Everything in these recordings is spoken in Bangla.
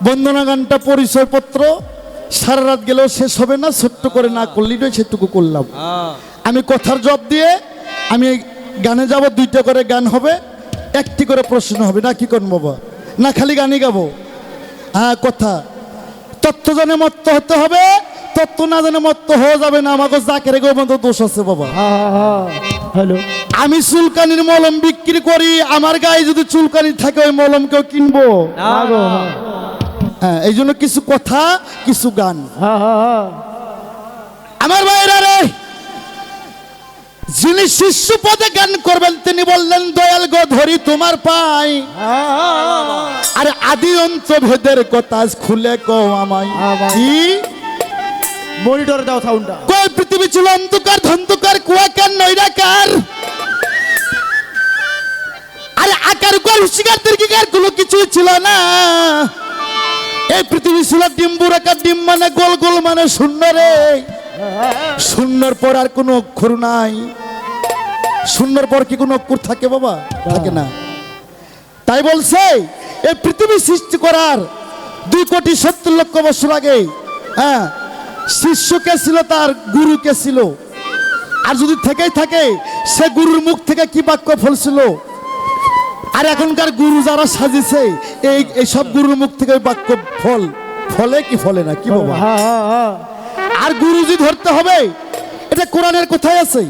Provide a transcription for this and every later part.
বন্দনা গানটা পরিচয়পত্র সারা রাত গেলেও শেষ হবে না, ছোট্ট করে না করলেই সেটুকু করলাম। আমি কথার জবাব দিয়ে আমি গানে যাব, দুইটা করে গান হবে, একটি করে প্রশ্ন হবে, না কি করবো বাবা, না খালি গানই গাবো? হ্যাঁ, কথা তত্ত্ব জানে মত্ত হতে হবে, তত্ত্ব না জানে মত্ত হয়ে যাবে না। আমাকে জাকের মতো দোষ আছে বাবা। হ্যালো, আমি চুলকানির মলম বিক্রি করি, আমার গায়ে যদি চুলকানি থাকে ওই মলম কেউ কিনবো? হ্যাঁ, এই জন্য কিছু কথা কিছু গান। আমার ভাইরা রে, যিনি শিষ্য পদে গান করবেন তিনি বললেন, দয়াল গো ধরি তোমার পাই, আরে আদি অন্ত ভেদের কথা খুলে কও আমায়। কি মনিটর দাও সাউন্ডটা। কই পৃথিবী ছিল অন্ধকার ধন্ধকার কুয়াকার নৈরাকার, আরে আকার কর হুশিকার দীর্ঘিকার কোনো কিছুই ছিল না। এই পৃথিবী ছিল ডিম্বুরাকার, ডিম মানে গোল, গোল মানে শূন্য রে। শূন্যর পর আর কোনো অক্ষর নাই। শূন্যর পর কি কোনো অক্ষর থাকে বাবা? থাকে না। তাই বলছে এই পৃথিবী সৃষ্টি করার 2,70,00,000 বছর আগে, হ্যাঁ, শিষ্য কে ছিল, তার গুরু কে ছিল, আর যদি থেকেই থাকে সে গুরুর মুখ থেকে কি বাক্য ফলছিল। আর এখনকার গুরু যারা সাজিছে এই সব গুরুর মুখ থেকে বাক্য ফলে কি ফলে না কি বাবা? আর গুরুজি ধরতে হবে, এটা কোরআনের কোথায় আছে?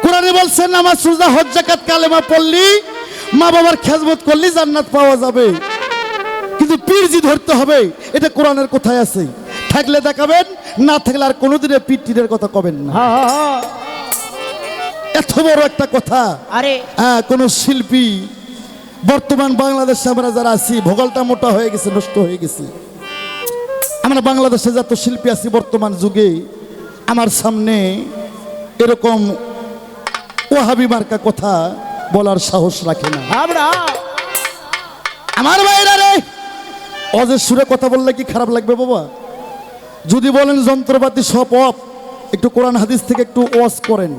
কোরআনে বলছে নামাজ রোজা হজ যাকাত কালেমা পড়লি, মা বাবার খেজমত করলি জান্নাত পাওয়া যাবে। কিন্তু পীরজি ধরতে হবে, এটা কোরআনের কোথায় আছে? থাকলে দেখাবেন, না থাকলে আর কোনোদিনে পীর টিরের কথা কবেন না। এত বড় একটা কথা। আরে হ্যাঁ, কোন শিল্পী বর্তমান বাংলাদেশে আমরা যারা আছি, ভোগালটা মোটা হয়ে গেছে, নষ্ট হয়ে গেছে। আমরা বাংলাদেশে যত শিল্পী আছি বর্তমান যুগে, আমার সামনে এরকম ওয়াহাবি মার্কা কথা বলার সাহস রাখে না। আমার ভাইরা রে, অজের সুরে কথা বললে কি খারাপ লাগবে বাবা? যদি বলেন যন্ত্রপাতি সব অফ, একটু কোরআন হাদিস থেকে একটু ওয়াজ করেন,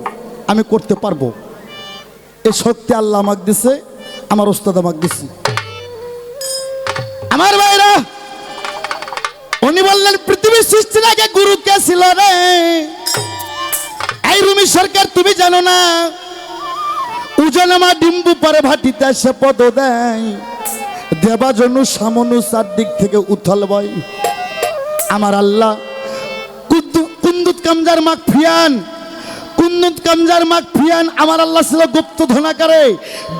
আমি করতে পারবো। এই শক্তি আল্লাহ আমাকে দিছে, আমার ওস্তাদ আমাকে দিছে। আমার ভাইরা, উনি বললেন পৃথিবীর সৃষ্টির আগে গুরু কে ছিল রে? এই রুমি সরকার তুমি জানো না? উজানামা ডিম্বু পরে ভাটিতে সে পদ দেয়, দেবা জনু সামনু চারদিক থেকে উথল বয়। আমার আল্লাহ কুন্দুত কামজার মাখ ফিয়ান, কুন্দুত কামজার মাখ ফিয়ান। আমার আল্লাহ ছিল গুপ্ত ধনাকারে,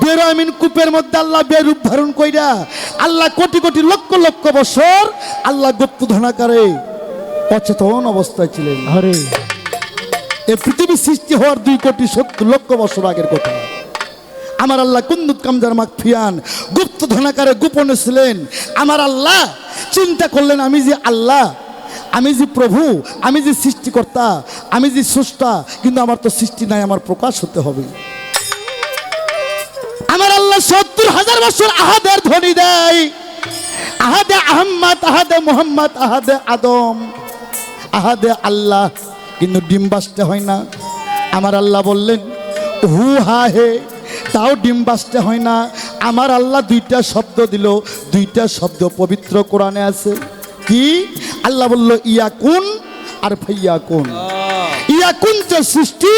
বেরমিন কূপের মধ্যে আল্লাহ বেরূপ ধারণ কইরা, আল্লাহ কোটি কোটি লক্ষ লক্ষ বছর আল্লাহ গুপ্ত ধনাকারে অচেতন অবস্থায় ছিলেন। আরে এই পৃথিবী সৃষ্টি হওয়ার 2,70,00,000 বছর আগের কথা। আমার আল্লাহ কুন্দুত কামজার মাখ ফিয়ান গুপ্ত ধনাকারে গোপনে ছিলেন। আমার আল্লাহ চিন্তা করলেন, আমি যে আল্লাহ, আমি যে প্রভু, আমি যে সৃষ্টিকর্তা, আমি যে স্রষ্টা, কিন্তু আমার তো সৃষ্টি নাই, আমার প্রকাশ হতে হবে। আমার আল্লাহ 70,000 বছর আহাদের ধ্বনি দেয়, আহাদে আহম্মদ, আহাদে মোহাম্মদ, আহাদে আদম, আহাদে আল্লাহ, কিন্তু ডিম বাসতে হয় না। আমার আল্লাহ বললেন হু হা হে, তাও ডিম বাসতে হয় না। আমার আল্লাহ 2টা শব্দ দিল, 2টা শব্দ পবিত্র কোরআনে আছে। কি? আল্লাহ বলল ইয়াকুন আর ফাইয়াকুন। ইয়াকুনতে সৃষ্টি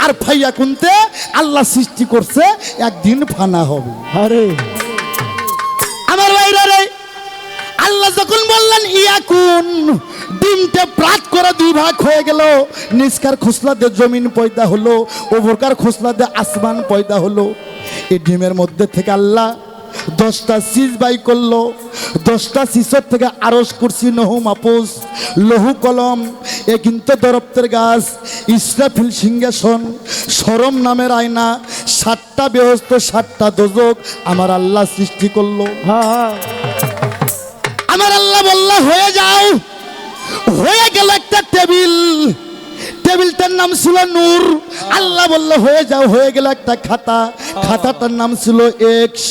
আর ফাইয়াকুনতে আল্লাহ সৃষ্টি করছে, একদিন ফানা হবে। আরে আমার ভাইরা রে, আল্লাহ যখন বললেন ইয়াকুন, ডিমটা প্রাত করে 2 ভাগ হয়ে গেল। নিচকার খোসলা দিয়ে জমিন পয়দা হলো, ওপরকার খোসলা দিয়ে আসমান পয়দা হলো। এই ডিমের মধ্যে থেকে আল্লাহ 10টা চিজ বাই করলো। 10টা চিজের থেকে আরশ, কুরসি, নহু, মাপুস, লৌহ কলম, এ কিন্তু দরপ্তের গাছ, ইসরাফিল সিংহাসন, শরম নামের আয়না, 7টা বেহস্ত, 7টা দোজক আমার আল্লাহ সৃষ্টি করলো। আমার আল্লাহ বলল হয়ে যাও। হয়ে গেল একটা টেবিল, টেবিলটার নাম ছিল নূর। আল্লাহ বলল হয়ে যাও। হয়ে গেল একটা খাতা, খাতাটার নাম ছিল এক্স।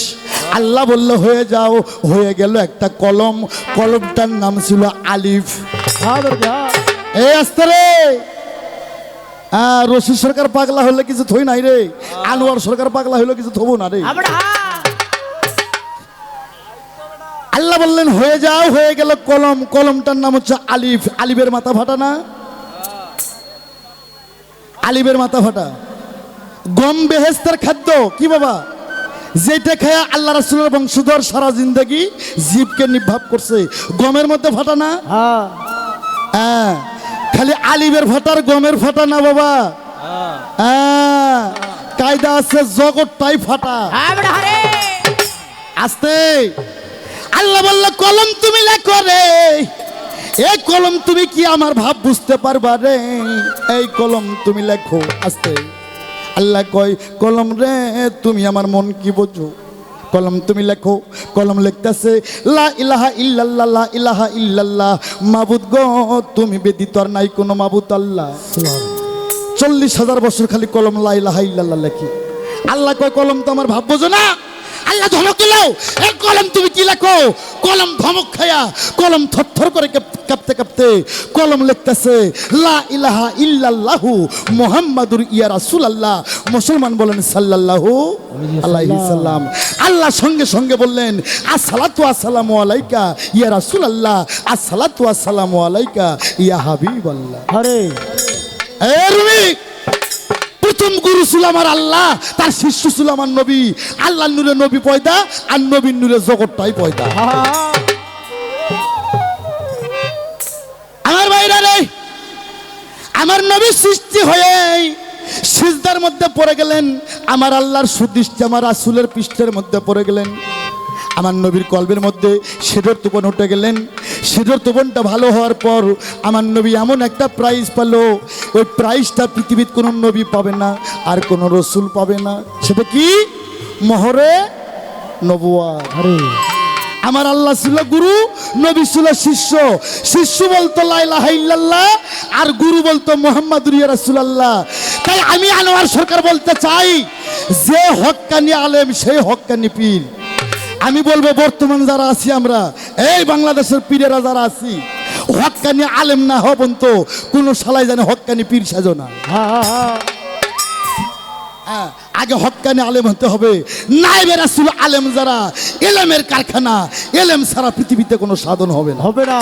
আল্লাহ বলল হয়ে যাও। হয়ে গেল একটা কলম, কলমটার নাম ছিল আলিফ। এই আস্তে রে, রশিদ সরকার পাগলা হলে কিছু থই নাই রে, আনোয়ার সরকার পাগলা হইলে কিছু থবো না রে। আল্লাহ বললেন হয়ে যাও, হয়ে গেল কলম। কলমটার নাম হচ্ছে আলিফ। আলিফের মাথা ফাটা না? আলিফের মাথা ফাটা। গম বেহেস্তের খাদ্য। কি বাবা? যেটা খেয়ে আল্লাহ রাসূলের বংশধর সারা জিন্দগি জীবকে নির্ভাব করছে। গমের মধ্যে ফাটা না? হ্যাঁ হ্যাঁ, খালি আলিফের ফাটার গমের ফাটা না বাবা। হ্যাঁ, কায়দা আছে, জগৎটাই ফাটা। আস্তে। আল্লাহ বলল কলম তুমি লেখো রে। এই কলম তুমি কি আমার ভাব বুঝতে পারবা রে? এই কলম তুমি লেখো। আস্তে। আল্লাহ কয় কলম রে তুমি আমার মন কি বোঝো? কলম তুমি লেখো। কলম লিখতেছে লা ইলাহা ইল্লাল্লাহ, লা ইলাহা ইল্লাল্লাহ, মাবুদ গো তুমি ব্যতীত আর নাই কোনো মাবুদ আল্লাহ। 40,000 বছর খালি কলম লা ইলাহা ইল্লাল্লাহ লেখি। আল্লাহ কয় কলম তো আমার ভাব বোঝো না? আল্লাহ ধমক দিল, এই কলম তুমি কি লেখো? কলম ধমক খায়া, কলম থরথর করে কাঁপতে কাঁপতে কলম লিখতেছে লা ইলাহা ইল্লাল্লাহু মুহাম্মাদুর ইয়া রাসূলুল্লাহ। মুসলমান বলেন সাল্লাল্লাহু আলাইহি সাল্লাম। আল্লাহ সঙ্গে সঙ্গে বললেন আসসালাতু আসসালামু আলাইকা ইয়া রাসূলুল্লাহ, আসসালাতু আসসালামু আলাইকা ইয়া হাবিবাল্লাহ। আরে এ রুমি, প্রথম গুরু ছিল আমার আল্লাহ, তার শিষ্য ছিল আমার নবী। আল্লাহর নূরে নবী পয়দা, আর নবীর নূরে জগৎটাই পয়দা। আমার ভাইরা রে, আমার নবী সৃষ্টি হয়ে সিজদার মধ্যে পড়ে গেলেন। আমার আল্লাহর সুদৃষ্টি আমার রাসূলের পৃষ্ঠের মধ্যে পড়ে গেলেন। আমার নবীর কলবের মধ্যে সিঁদুর তুফান উঠে গেলেন। সিঁদুর তুফানটা ভালো হওয়ার পর আমার নবী এমন একটা প্রাইজ পেলো, ওই প্রাইজটা পৃথিবীর কোনো নবী পাবে না, আর কোনো রসুল পাবে না। সেটা কি? মোহরে নবুয়াত। আরে আমার আল্লাহ ছিল গুরু, নবী ছিল শিষ্য। শিষ্য বলতো লা ইলাহা ইল্লাল্লাহ, আর গুরু বলতো মুহাম্মাদুর ইয়া রাসূলুল্লাহ। তাই আমি আনোয়ার সরকার বলতে চাই, যে হক্কানি আলেম সেই হক্কানি পীর। আমি বলবো বর্তমান যারা আছি আমরা, এই বাংলাদেশের পীরেরা যারা আছি, হক্কানি আলেম না হবেন তো কোনো শালাই জানে হক্কানি পীর সাজো না। হ্যাঁ, আগে হক্কানি আলেম হতে হবে। নায়েবে রাসূল আলেম যারা, এলেমের কারখানা। এলেম ছাড়া পৃথিবীতে কোনো সাধন হবে না। হবে না।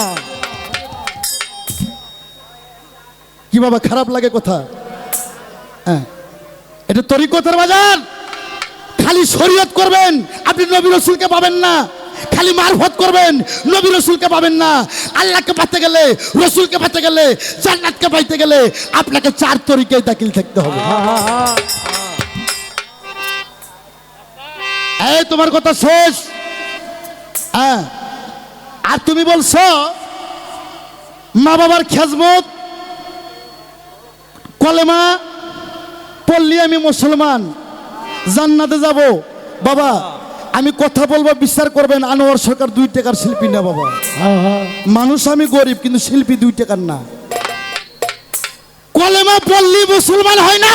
কি বাবা খারাপ লাগে কথা? হ্যাঁ, এটা তরিকতের বাজার। খালি শরীয়ত করবেন, আপনি নবী রাসূলকে পাবেন না। খালি মারফত করবেন, নবী রাসূলকে পাবেন না। আল্লাহকে পেতে গেলে, রাসূলকে পেতে গেলে, জান্নাতকে পাইতে গেলে আপনাকে 4 তরিকায় দাখিল থাকতে হবে। এই তোমার কথা শেষ। হ্যাঁ, আর তুমি বলছো মা বাবার খেজমত, কলেমা পড়লি আমি মুসলমান, জান্নাতে যাব। বাবা আমি কথা বলবো, বিচার করবেন। আনোয়ার সরকার 2 টাকার শিল্পী না বাবা। মানুষ আমি গরিব, কিন্তু শিল্পী 2 টাকার না। কলেমা পড়লি মুসলমান হয় না,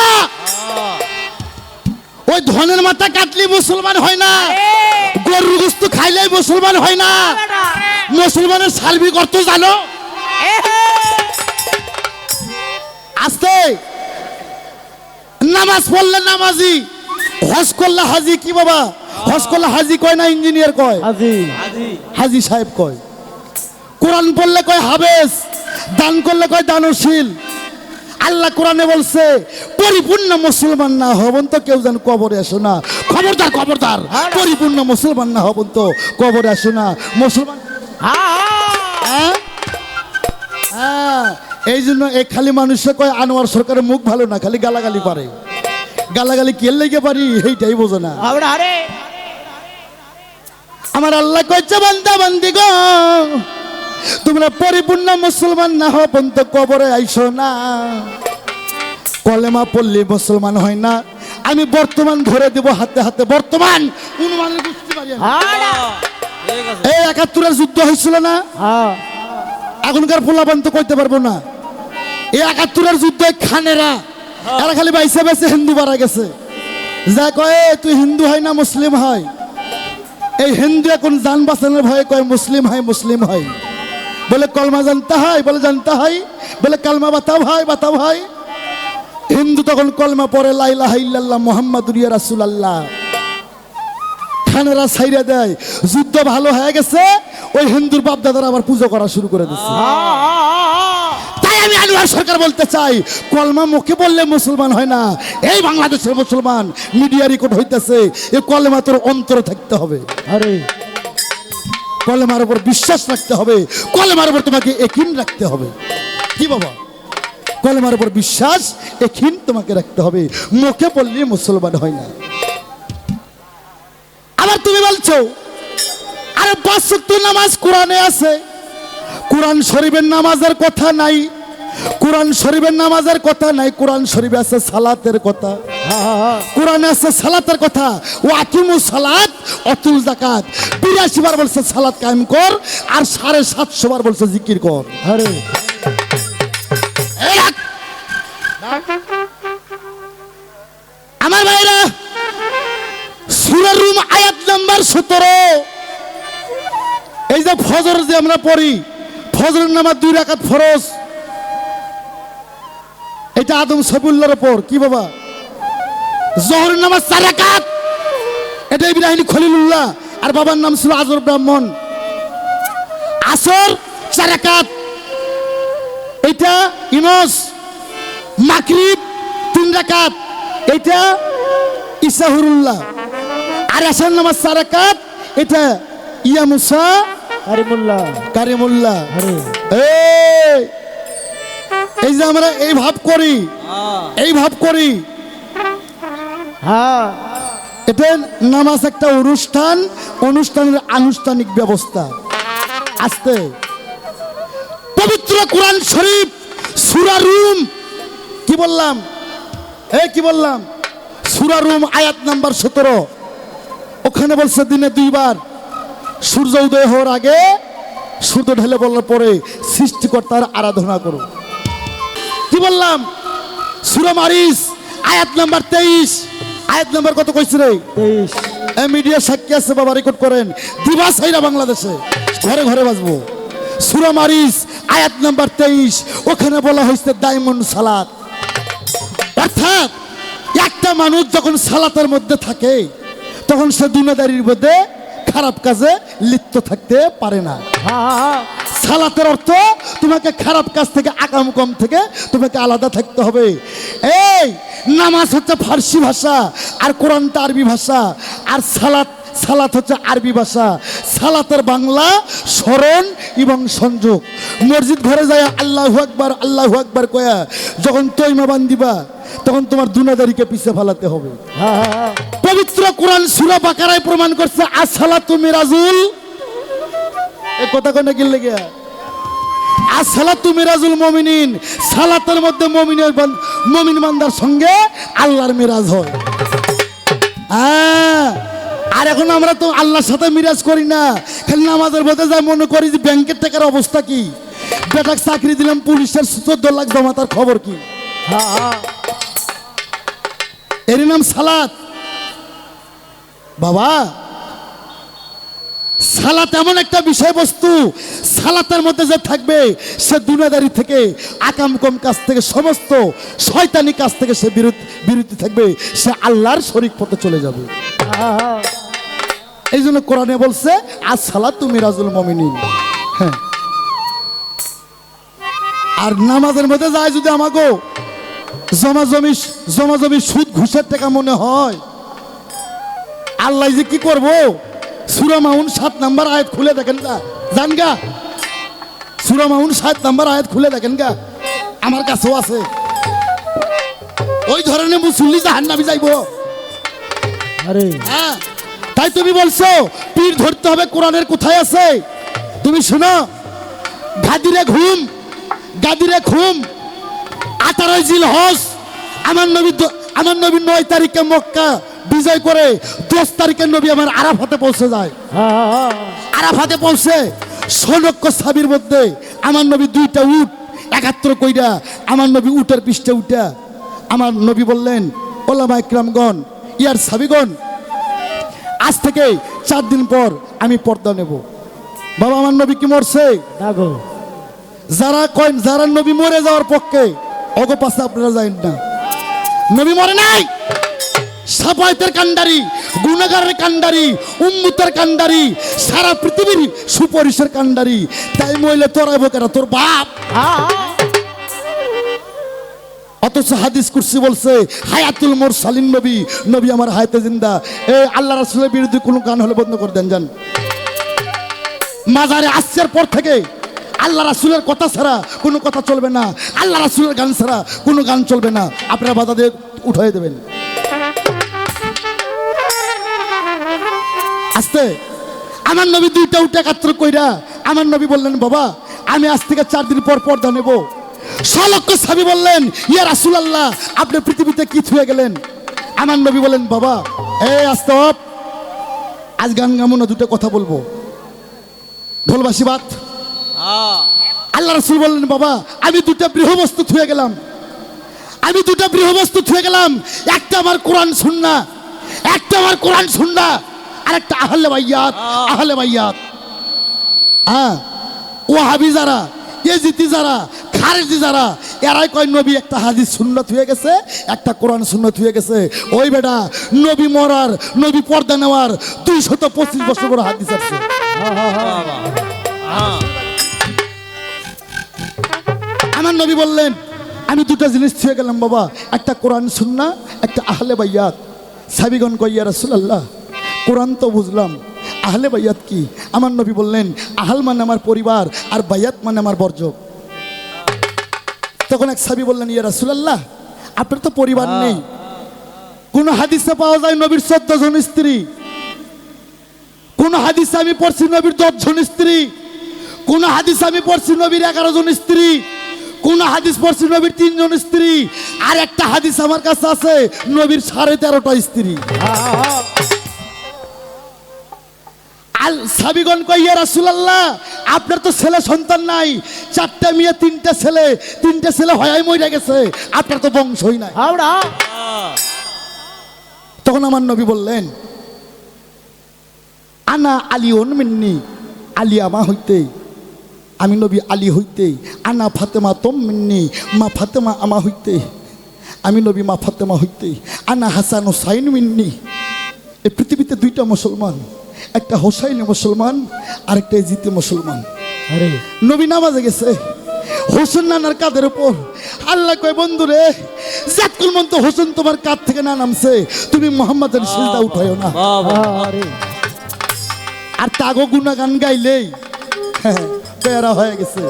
ওই ধনের মাথা কাটলি মুসলমান হয় না, গরুর গোশত খাইলেই মুসলমান হয় না। মুসলমানের সার্বিক অর্থ জানো? আস্তে। নামাজ পড়লে নামাজি, হজ করলে হাজি। কি বাবা? হজ করলে হাজি কয় না ইঞ্জিনিয়ার কয়? আজি হাজি সাহেব কয়। কোরআন পড়লে কয় হাবেজ, দান করলে কয় দানশীল। আল্লাহ কোরআনে বলছে পরিপূর্ণ মুসলমান না হবেন তো কেউ যেন কবরে আসো না। খবরদার খবরদার, পরিপূর্ণ মুসলমান না হবেন তো কবরে আসো না। মুসলমান হ্যাঁ হ্যাঁ, এই জন্য এই খালি মানুষে কয় আনোয়ার সরকারের মুখ ভালো না, খালি গালাগালি পারে। গালাগালি কে লেগে পারি এইটাই বোঝো না। আমার আল্লাহ কইছে বান্দা বান্দি গো, তোমরা পরিপূর্ণ মুসলমান না হও পর্যন্ত কবরে আইসো না। কলেমা পড়লে মুসলমান হয় না। আমি বর্তমান ধরে দেব হাতে হাতে। বর্তমান অনুমানে বুঝতে পারি না। এই 71-এর যুদ্ধ হয়েছিল না? এখনকার পোলাপান তো কইতে পারবো না। এই 71-এর যুদ্ধে খানেরা এরা খালি বাইসে বাইসে হিন্দু মারা গেছে। যা কয় তুই হিন্দু হয় না মুসলিম হয়। এই হিন্দু এখন জান বাঁচানোর ভয়ে কয় মুসলিম হয়, মুসলিম হয়। বলে কলমা জানতে হয়, বলে জানতে হয়। বলে কালমা বাতা ভাই, বাতা ভাই। হিন্দু তখন কলমা পড়ে লা ইলাহা ইল্লাল্লাহ মুহাম্মাদুর ইয়া রাসূলুল্লাহ। খানেরা ছাইরা দেয়। যুদ্ধ ভালো হয়ে গেছে, ওই হিন্দুর বাপ দাদারা আবার পুজো করা শুরু করে দিচ্ছে। তাই আমি আনোয়ার সরকার বলতে চাই, কলমা মুখে বললে মুসলমান হয় না। এই বাংলাদেশের মুসলমান মিডিয়া রেকর্ড হইতেছে, এই কলমা তোর অন্তরে থাকতে হবে। আরে কলমার উপর বিশ্বাস রাখতে হবে, কলমার উপর তোমাকে একিন রাখতে হবে। কি বাবা, কলমার উপর বিশ্বাস একিন তোমাকে রাখতে হবে, মুখে বললে মুসলমান হয় না। আবার তুমি বলছো আরে 5 ওয়াক্ত নামাজ কোরআনে আছে, কোরআন শরীফের নামাজের কথা নাই, কোরআন শরীফের নামাজের কথা নাই, কোরআন শরীফে আছে সালাতের কথা, কোরআনে আছে সালাতের কথা। ও আকিমু সালাত অতুল যাকাত, 82 বার বলছে সালাত কায়েম কর, আর 750 বার বলছে জিকির কর। আরে এই রাখ। আমার ভাইরা, সূরা রুম আয়াত নাম্বার 17, এই যে ফজর যে আমরা পড়ি, ফজরের নামাজ 2 রাকাত ফরজ, এটা আদম সফিউল্লাহর উপর। কি বাবা, জোহরের নামাজ 4 রাকাত, এটা ইব্রাহিম খলিলুল্লাহ আর বাবার নাম ছিল আজর ব্রাহ্মণ। আসর 4 রাকাত, এটা ইউনুস। মাগরিব 3 রাকাত, এটা ইসাহুরুল্লাহ। আর আসার নামাজ 4 রাকাত, এটা ইয়া মুসা কারিমুল্লাহ। কারিমুল্লাহ। আরে এই যে আমরা এই ভাব করি, এই ভাব করি, হ্যাঁ এটা নামাজ একটা অনুষ্ঠান, অনুষ্ঠানের আনুষ্ঠানিক ব্যবস্থা। আস্তে পবিত্র কোরআন শরীফ সূরা রুম, কি বললাম, কি বললাম, সূরা রুম আয়াত নাম্বার 17, ওখানে বলছে দিনে 2 বার, সূর্য উদয় হওয়ার আগে, সূর্য ঢেলে বলার পরে সৃষ্টিকর্তার আরাধনা করো। কি বললাম, সূরা মারিস আয়াত নাম্বার 23, আয়াত নাম্বার কত কইছে রে? 23। মিডিয়া সাক্ষী আছে বাবা, রেকর্ড করেন, দিবাস হইরা বাংলাদেশে ঘরে ঘরে বাজবো। সূরা মারিস আয়াত নাম্বার 23, ওখানে বলা হয়েছে ডায়মন্ড সালাত। অর্থাৎ একটা মানুষ যখন সালাতের মধ্যে থাকে, তখন সে দুনিয়াদারির মধ্যে খারাপ কাজে লিপ্ত থাকতে পারে না। সালাতের অর্থ তোমাকে খারাপ কাজ থেকে, আকাম কম থেকে তোমাকে আলাদা থাকতে হবে। এই নামাজ হচ্ছে ফার্সি ভাষা, আর কোরআনটা আরবি ভাষা, আর সালাত হচ্ছে আরবি ভাষা। সালাতের বাংলা স্মরণ এবং সংযোগ। মসজিদ ঘরে যায় আল্লাহু আকবার আল্লাহু আকবার কয়া যখন তৈমা বান্দিবা, তখন তোমার দুনিয়াদারিকে পিছে ফেলাতে হবে। পবিত্র কোরআন সূরা বাকারায় প্রমাণ করছে আসসালাতু মিরাজুল, এই কথা কোনে গিয়ে লেগে, আসসালাতু মিরাজুল মুমিনিন, সালাতের মধ্যে মুমিন বান্দার সঙ্গে আল্লাহর মিরাজ হয়। আর এখন আমরা তো আল্লাহর সাথে মিরাজ করি না, খালি নামাজের মধ্যে যা মনে করি যে ব্যাংকের টাকার অবস্থা কি, বেটাক চাকরি দিলাম পুলিশের 14 লাখ জমা, তার খবর কি? এর নাম সালাত। বাবা, সালাত এমন একটা বিষয়বস্তু, সালাতের মধ্যে যে থাকবে সে দুনিয়াদারি থেকে, আকাম কম কাজ থেকে, সমস্ত শয়তানি কাজ থেকে সে বিরতি থাকবে, সে আল্লাহর শরীক পথে চলে যাবে। এই জন্য কোরআনে বলছে আসসালাতু মিরাজুল মুমিনিন। হ্যাঁ, আর নামাজের মধ্যে যায় যদি আমাকে জমাজমি সুদ ঘুষের টাকা মনে হয়, আল্লাহ যে কি করবো? সূরা মাউন 7 নাম্বার আয়াত খুলে দেখেন গা, জান গা, সূরা মাউন 7 নাম্বার আয়াত খুলে দেখেন গা, আমার কাছেও আছে। ওই ধরনের মুসল্লি জাহান্নামে যাইবো। আরে হ্যাঁ, তাই তুমি বলছো পীর ধরতে হবে, কোরআনের কোথায় আছে? তুমি শোনো, গাদিরে ঘুম 18 জিলহজ, আমার নবী 9 তারিখে মক্কা বিজয় করে 10 তারিখে নবী আমার আরাফাতে পৌঁছে যায়। আরাফাতে পৌঁছে 100 লক্ষ সাহাবীর মধ্যে আমার নবী 2টা উট 71 কইরা, আমার নবী উটের পৃষ্ঠে উঠা আমার নবী বললেন, ওলামা ইকরামগণ, ইয়ার সাহাবীগণ, আজ থেকে 4 দিন পর আমি পর্দা নেব। বাবা, আমার নবী কি মরছে? যারা নবী মরে যাওয়ার পক্ষে, অগো পাশে আপনারা যাইন না, নবী মরে নাই, সাফায়েতের কান্ডারি, গুনাহগারের কান্ডারি, উম্মতের কান্ডারি, সারা পৃথিবীর সুপরিসের কান্ডারি। তাই মহিলা তোরাইব কেন তোর বাপ? অথচ হাদিস কুরসি বলছে হায়াতুল মুরসালিন, নবী নবী আমার হায়াতে জিন্দা। এই আল্লাহ রাসূলের বিরুদ্ধে কোনো গান হলে বন্ধ করে দেন যান। মাজারে আসছার পর থেকে আল্লাহ রাসূলের কথা ছাড়া কোনো কথা চলবে না, আল্লাহ রাসূলের গান ছাড়া কোনো গান চলবে না। আপনারা বাধা দিয়ে উঠাই দেবেন। আস্তে আমার নবী দুইটা উঠে একাত্র কইরা আমার নবী বললেন, বাবা আমি আজ থেকে 4 দিন পর পর্দা নেব। 100 লক্ষ সাহাবী বললেন, ইয়া রাসূলুল্লাহ আপনি পৃথিবীতে কি ছুঁয়ে গেলেন? আমার নবী বলেন, বাবা এই আস্তে হপ, আজ গান গামো না, দুটো কথা বলবো, ঢোলবাসী বাত। আল্লাহ রাসূল বললেন, বাবা আমি দুটো গৃহবস্তু ছুঁয়ে গেলাম, আমি দুটো গৃহবস্তু ছুঁয়ে গেলাম। একটা আমার কোরআন সুন্নাহ, একটা আমার কোরআন সুন্নাহ, আর একটা আহলে বাইয়াত। আহলে বাইয়াত হ্যাঁ, ওয়াহাবি যারা, ইয়েজিদি যারা, খারেজি যারা, এরাই কয় নবী একটা হাদিস সুন্নাত হয়ে গেছে, একটা কোরআন সুন্নাত হয়ে গেছে। ওই বেটা নবী মরার, নবী পর্দা নেওয়ার 225 বছর পর হাদিস আছে। আমার নবী বললেন, আমি দুটো জিনিস ছুঁয়ে গেলাম বাবা, একটা কোরআন সুন্নাহ, একটা আহলে বাইয়াত। সাহাবীগণ কয়, ইয়া রাসূলুল্লাহ কোরআন তো বুঝলাম, আহলে বাইয়াত কি? আমার নবী বললেন, আহল মানে আমার পরিবার, আর বাইয়াত মানে আমার বর্জ্য। তখন এক সাহাবী বললেন, ইয়া রাসূলুল্লাহ আপনার তো পরিবার নেই। কোন হাদিসে পাওয়া যায় নবীর 14 জন স্ত্রী? কোন হাদিসে আমি পড়ছি নবীর 10 জন স্ত্রী? কোন হাদিসে আমি পড়ছি নবীর 11 জন স্ত্রী? কোন হাদিস পড়ছি নবীর 3 জন স্ত্রী? আর একটা হাদিস আমার কাছে আছে নবীর 13.5টা স্ত্রী। আল সাহাবীগণ কয়, ইয়া রাসূলুল্লাহ আপনার তো ছেলে সন্তান নাই, 4টা মেয়ে 3টা ছেলে, 3টা ছেলে হয়াই মরে গেছে, আপনার তো বংশই নাই। তখন আমার নবী বললেন, আনা আলিউন মিন্নি, আলী আমা হইতে, আমি নবী আলী হইতে, আনা ফাতেমা তোম মিন্নি, মা ফাতেমা আমা হইতে, আমি নবী মা ফাতেমা হইতে, আনা হাসান হুসাইন মিন্নি। এই পৃথিবীতে 2টা মুসলমান, একটা হোসাইনি মুসলমান আর একটা ইজিতি মুসলমান। আরে নবী নামাজে গেছে, হোসেন নানার কাঁধের উপর। আল্লাহ কয়, বন্ধু রে জাতকুল মন্ত হোসেন তোমার কাঁধ থেকে না নামছে, তুমি মুহাম্মাদের সিজদা উঠায়ও না। আরে আর তাগো গুনাগান গাইলেই এরা হয়ে গেছে,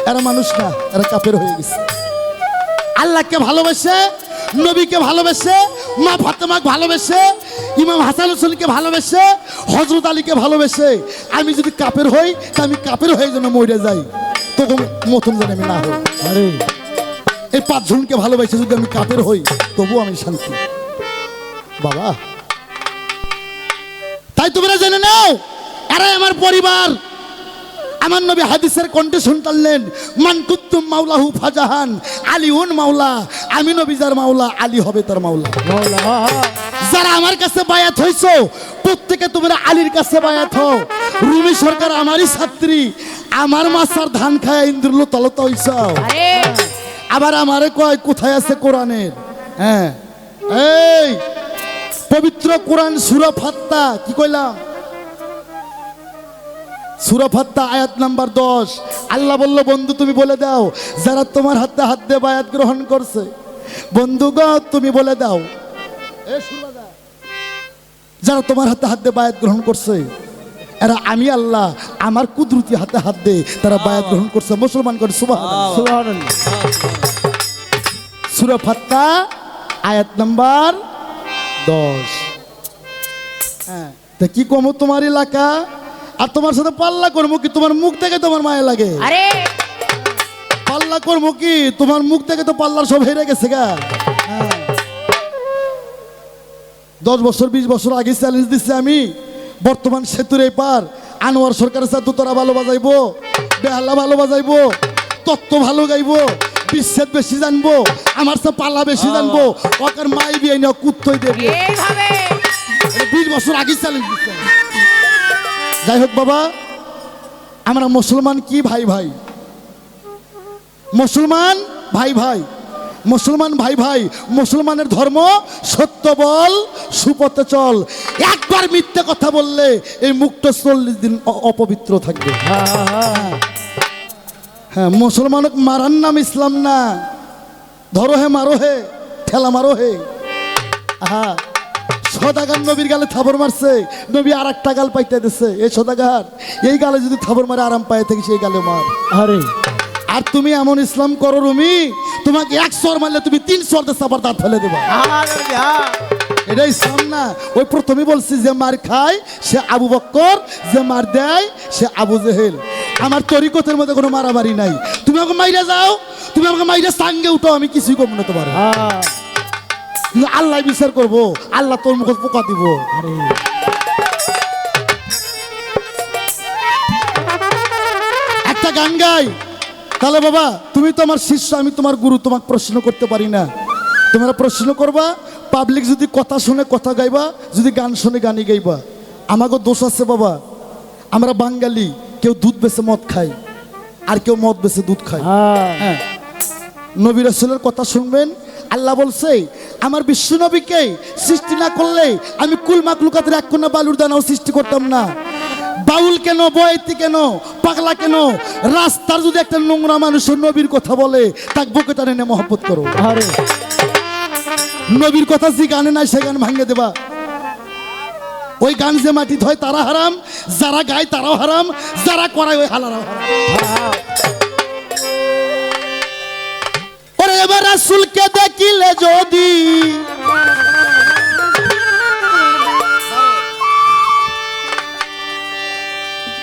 এরা মানুষ না, এরা কাফের হয়ে গেছে। আল্লাহকে ভালোবেসে, নবীকে ভালোবেসে, মা ফাতেমাকে ভালোবেসে, ইমাম হাসান হোসেনকে ভালোবেসে, হযরত আলীকে ভালোবেসে আমি যদি কাফের হই, তা আমি কাফের হয়ে যেন মরে যাই, তখন মতন যেন আমি না হই। আরে এই 5 জনকে ভালোবেসে যদি আমি কাফের হই, তবু আমি শান্তি। বাবা তাই তোমরা জেনে নাও, এরাই আমার পরিবার। আমার নবী হাদিসের কন্ডিশন টানলেন, মান কুতুম মাওলাহু ফাজাহান আলীউন মাওলা, আমি নবী যার মাওলা, আলী হবে তার মাওলা। যারা আমার কাছে বায়াত হইছো, প্রত্যেকে তোমরা আলীর কাছে বায়াত হও। রুমি সরকার আমারই ছাত্রী, আমার মাসার ধান খায় ইন্দ্রুল তলত হইছো। আবার আমারে কয় কোথায় আছে কোরআনের? হ্যাঁ এই পবিত্র কোরআন সূরা ফাত্তা, কি কইলাম? সূরা ফাত্তা আয়াত নাম্বার 10। আল্লাহ বলল, বন্ধু তুমি বলে দাও যারা তোমার হাতে হাত দিয়ে বায়াত গ্রহণ করছে, বন্ধু গো তুমি বলে দাও, যারা তোমার হাতে হাত দিয়ে বায়াত গ্রহণ করছে, এরা আমি আল্লাহ আমার কুদরতি হাতে হাত দিয়ে তারা বায়াত গ্রহণ করছে। মুসলমান করে সুবহানাল্লাহ। সুবহানাল্লাহ। সূরা ফাত্তা আয়াত নাম্বার 10। হ্যাঁ তা কি কমো তোমার এলাকা, আর তোমার সাথে পাল্লা করবো কি? তোমার মুখ থেকে তোমার মায়া লাগে। আরে পাল্লা করবো কি? তোমার মুখ থেকে তো পাল্লার সব হেরে গেছে গা। 10 বছর 20 বছর আগে চ্যালেঞ্জ দিচ্ছি আমি, বর্তমান সেতুর এই পার আনোয়ার সরকারের সাথে তোরা ভালো বাজাইবো, বেহালা ভালো বাজাইবো, তত্ত্ব ভালো গাইবো, বিচ্ছেদ বেশি জানবো, আমার সাথে পাল্লা বেশি জানবো, ওকার মাই বিয়ে নিয়ে কুত্তই দেবো। এইভাবে 20 বছর আগে চ্যালেঞ্জ দিচ্ছে। যাই হোক বাবা, আমরা মুসলমান কি ভাই ভাই, মুসলমান ভাই ভাই। মুসলমান ভাই ভাই, মুসলমানের ধর্ম সত্য বল, সুপথে চল। একবার মিথ্যে কথা বললে এই মুখটা 40 দিন অপবিত্র থাকবে। হ্যাঁ, মুসলমান মারার নাম ইসলাম না। ধরো হে মারো হে, ঠেলা মারো হে। হ্যাঁ, সদাগার নবীর গালে থাবর মারছে, নবী আর একটা গাল পাইতে দিছে। এই সদাগার এই গালে যদি থাবর মারে আরাম পায় থেকে সেই গালে মার। আরে আর তুমি এমন ইসলাম করো রুমি, তোমাকে 1 সর মারলে তুমি 3 সর দিয়ে চাপার দাঁত ফেলে দেবা। এটা ইসলাম না। ওই প্রথমে বলছি যে মার খায় সে আবু বক্কর, যে মার দেয় সে আবু জেহেল। আমার তরিকতের মধ্যে কোনো মারামারি নাই। তুমি আমাকে মাইরা যাও, তুমি আমাকে মাইরা সাঙ্গে উঠো, আমি কিছুই কম না তোমার। কিন্তু আল্লাহ বিচার করবো, আল্লাহ তোর মুখে পোকা দিব। আরে একটা গান গাই তাহলে বাবা, তুমি তো আমার শিষ্য, আমি তোমার গুরু, তোমাকে প্রশ্ন করতে পারি না। তোমরা প্রশ্ন করবা, পাবলিক যদি কথা শুনে কথা গাইবা, যদি গান শুনে গানই গাইবা। আমাকে দোষ আছে বাবা, আমরা বাঙালি, কেউ দুধ বেছে মদ খায়, আর কেউ মদ বেছে দুধ খায়। হ্যাঁ, নবী রাসূলের কথা শুনবেন। আল্লাহ বলছে আমার বিশ্ব নবীকে সৃষ্টি না করলে আমি কুল মাকলুকাতের এক কোনা বালুর দানাও সৃষ্টি করতাম না। বাউল কেন, বয়েতি কেন, পাগলা কেন, রাস্তার যদি একটা নোংরা মানুষের নবীর কথা বলে তাকে বুকে টানে নিয়ে মহব্বত করো। আরে নবীর কথা যে গানে নাই সে গান ভাঙে দেবা। ওই গান যে মাটি ধয় তারা হারাম, যারা গায় তারাও হারাম, যারা করায় ওই হালারাও হারাম। ওরে এবার রাসূলকে দেখিলে যদি,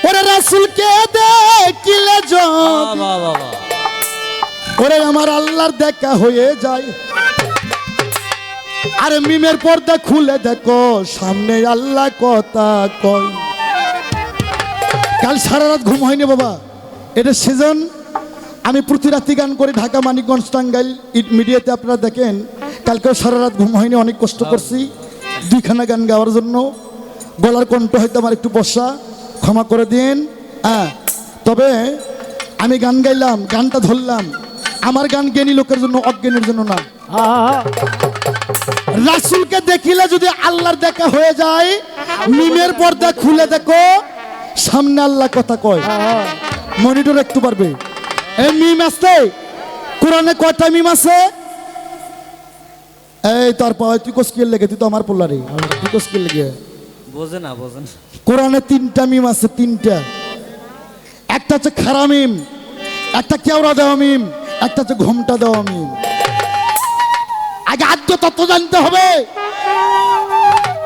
ওরে রাসূলকে দেখিলে যদি, ওরে আমার আল্লাহর দেখা হয়ে যায়। আরে মিমের পর্দা খুলে দেখো, সামনে আল্লাহ কথা কয়। কাল সারা রাত ঘুম হয়নি বাবা, এটা সিজন। আমি প্রতি রাতি গান করি ঢাকা, মানিকগঞ্জ, টাঙ্গাইল, মিডিয়াতে আপনারা দেখেন। কালকেও সারা রাত ঘুম হয়নি, অনেক কষ্ট করছি 2খানা গান গাওয়ার জন্য। গলার কণ্ঠ হয়তো আমার একটু বসা, ক্ষমা করে দিন। হ্যাঁ, তবে আমি গান গাইলাম, গানটা ধরলাম। আমার গান জ্ঞানী লোকের জন্য, অজ্ঞানের জন্য না। রাসূলকে দেখিলে যদি আল্লাহর দেখা হয়ে যায়, মিমের পর্দা খুলে দেখো, সামনে আল্লাহ কথা কয়। মনিটর একটু পারবে। এই মিম আছে কোরআনে, কয়টা মিম আছে? এই তার পাওয়া তুই কোস্কিল লেগে, তুই তো আমার পোলারে, তুই কোস্কিল লেগে বোঝে না, বোঝে না। কোরআনে 3টা মিম আছে, 3টা। একটা হচ্ছে খারা মিম, একটা কেওড়া দেওয়া মিম, একটা হচ্ছে ঘোমটা দেওয়া মিম। আগে আদ্য তত্ত্ব জানতে হবে।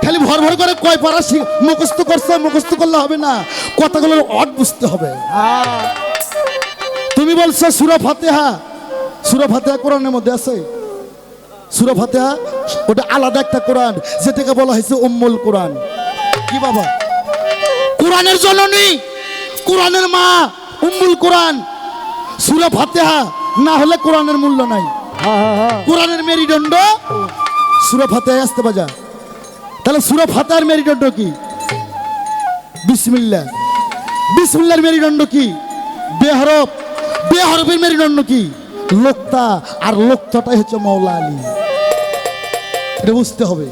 খালি ভর ভর করে কয় পারা মুখস্থ করছে, মুখস্থ করলে হবে না, কথাগুলোর অর্থ বুঝতে হবে। তুমি বলছো সূরা ফাতিহা, সূরা ফাতিহা কোরআনের মধ্যে আছে। সূরা ফাতিহা ওটা আলাদা একটা কোরআন, যেটাকে বলা হয়েছে উম্মুল কোরআন। কি বাবা? কোরআনের জননী, কোরআনের মা, উম্মুল কোরআন। সূরা ফাতিহা না হলে কোরআনের মূল্য নাই। কোরআনের মেরুদণ্ড সূরা ফাতিহা আসতে বাজা। তাহলে সূরা ফাতিহার মেরুদণ্ড কি? বিসমিল্লাহ। বিসমিল্লাহর মেরুদণ্ড কি? বেহরফ। বেহরফের মেরুদণ্ড কি? লোক্তা। আর লোক্তাটাই হচ্ছে মাওলা আলী। এটা বুঝতে হবে।